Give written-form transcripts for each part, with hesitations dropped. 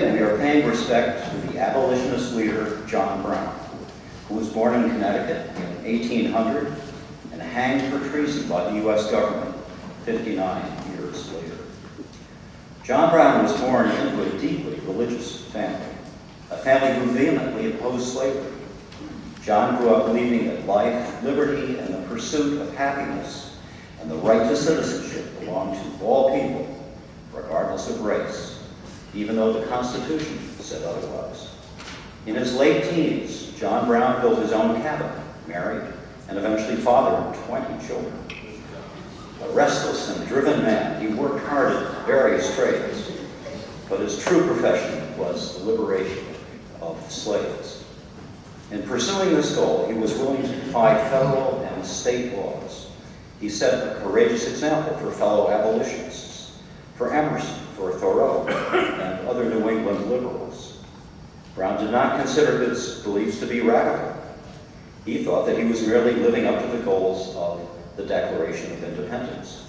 Today, we are paying respect to the abolitionist leader, John Brown, who was born in Connecticut in 1800 and hanged for treason by the U.S. government 59 years later. John Brown was born into a deeply religious family, a family who vehemently opposed slavery. John grew up believing that life, liberty, and the pursuit of happiness and the right to citizenship belonged to all people, regardless of race, even though the Constitution said otherwise. In his late teens, John Brown built his own cabin, married, and eventually fathered 20 children. A restless and driven man, he worked hard at various trades, but his true profession was the liberation of slaves. In pursuing this goal, he was willing to defy federal and state laws. He set a courageous example for fellow abolitionists, for Emerson, for Thoreau, and other New England liberals. Brown did not consider his beliefs to be radical. He thought that he was merely living up to the goals of the Declaration of Independence.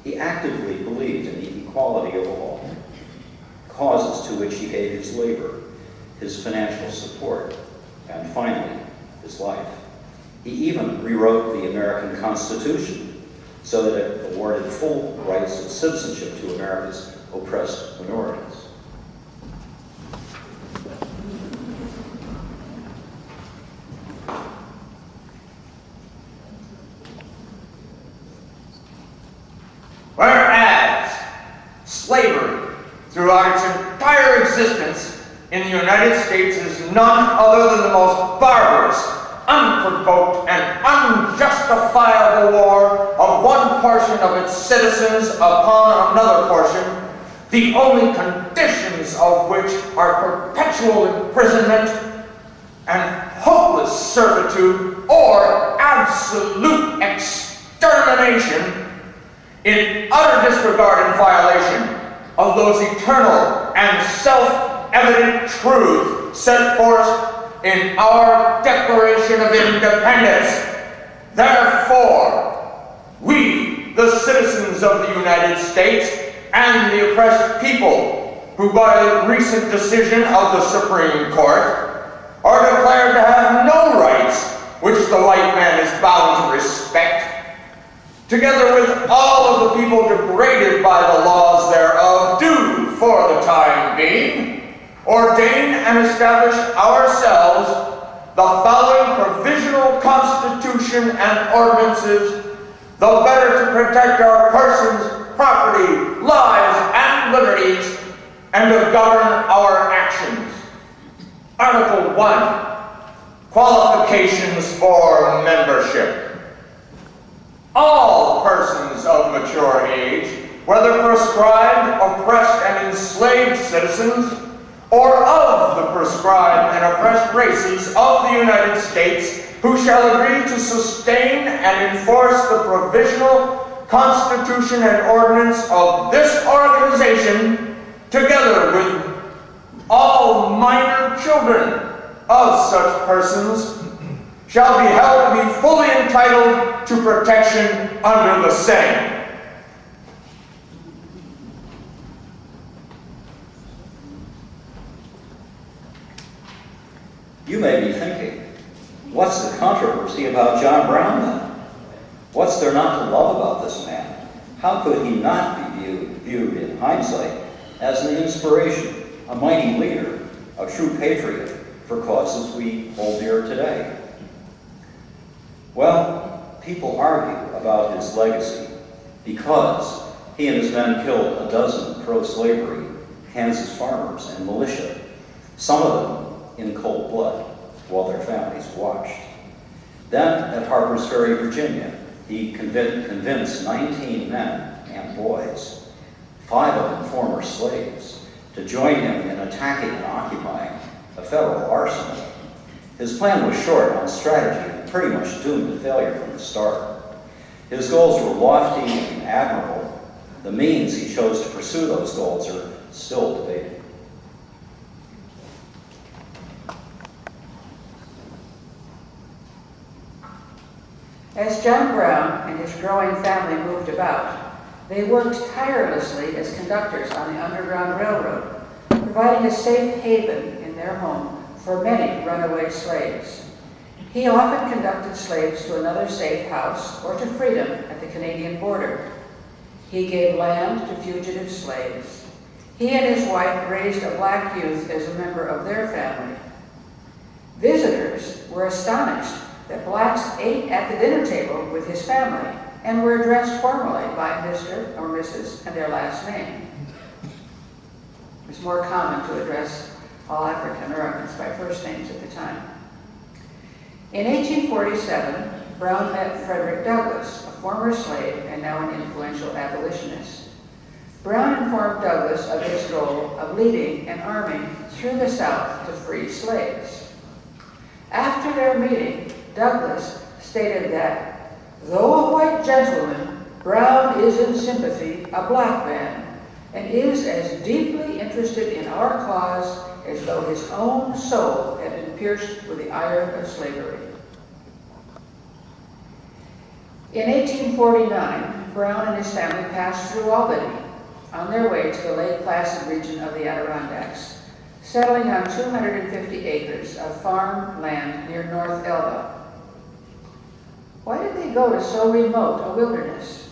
He actively believed in the equality of all, causes to which he gave his labor, his financial support, and finally, his life. He even rewrote the American Constitution so that it awarded full rights of citizenship to America's oppressed minorities. Whereas slavery, throughout its entire existence in the United States, is none other than the most barbarous, unprovoked, and unjustifiable war of one portion of its citizens upon another portion, the only conditions of which are perpetual imprisonment and hopeless servitude or absolute extermination, in utter disregard and violation of those eternal and self-evident truths set forth in our Declaration of Independence. Therefore, we, the citizens of the United States and the oppressed people, who by the recent decision of the Supreme Court are declared to have no rights which the white man is bound to respect, together with all of the people degraded by the laws thereof, do, for the time being, ordain and establish ourselves the following provisional constitution and ordinances, the better to protect our persons, property, lives, and liberties, and to govern our actions. Article 1, qualifications for membership. All persons of mature age, whether proscribed, oppressed, and enslaved citizens, or of the proscribed and oppressed races of the United States, who shall agree to sustain and enforce the provisional constitution and ordinance of this organization, together with all minor children of such persons, shall be held to be fully entitled to protection under the same. You may be thinking, what's the controversy about John Brown then? What's there not to love about this man? How could he not be viewed in hindsight as an inspiration, a mighty leader, a true patriot for causes we hold dear today? Well, people argue about his legacy because he and his men killed a dozen pro-slavery Kansas farmers and militia, some of them in cold blood, while their families watched. Then, at Harper's Ferry, Virginia, he convinced 19 men and boys, 5 of them former slaves, to join him in attacking and occupying a federal arsenal. His plan was short on strategy and pretty much doomed to failure from the start. His goals were lofty and admirable. The means he chose to pursue those goals are still debated. As John Brown and his growing family moved about, they worked tirelessly as conductors on the Underground Railroad, providing a safe haven in their home for many runaway slaves. He often conducted slaves to another safe house or to freedom at the Canadian border. He gave land to fugitive slaves. He and his wife raised a black youth as a member of their family. Visitors were astonished that blacks ate at the dinner table with his family and were addressed formally by Mr. or Mrs. and their last name. It was more common to address all African Americans by first names at the time. In 1847, Brown met Frederick Douglass, a former slave and now an influential abolitionist. Brown informed Douglass of his goal of leading an army through the South to free slaves. After their meeting, Douglass stated that, though a white gentleman, Brown is in sympathy a black man, and is as deeply interested in our cause as though his own soul had been pierced with the iron of slavery. In 1849, Brown and his family passed through Albany on their way to the Lake Placid region of the Adirondacks, settling on 250 acres of farm land near North Elba. Why did they go to so remote a wilderness?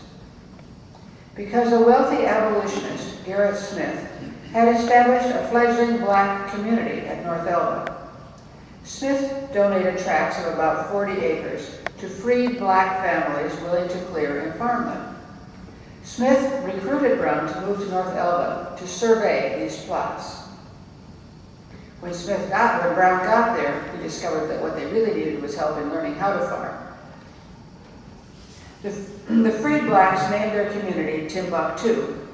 Because a wealthy abolitionist, Gerrit Smith, had established a fledgling black community at North Elba. Smith donated tracts of about 40 acres to freed black families willing to clear and farm them. Smith recruited Brown to move to North Elba to survey these plots. When Brown got there, he discovered that what they really needed was help in learning how to farm. The freed blacks named their community Timbuktu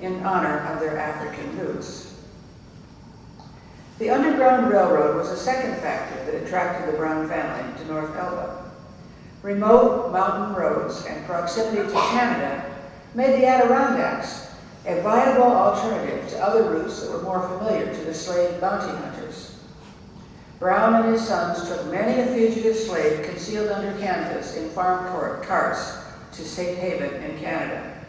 in honor of their African roots. The Underground Railroad was a second factor that attracted the Brown family to North Elba. Remote mountain roads and proximity to Canada made the Adirondacks a viable alternative to other routes that were more familiar to the slave bounty hunters. Brown and his sons took many a fugitive slave concealed under canvas in farm carts to safe haven in Canada.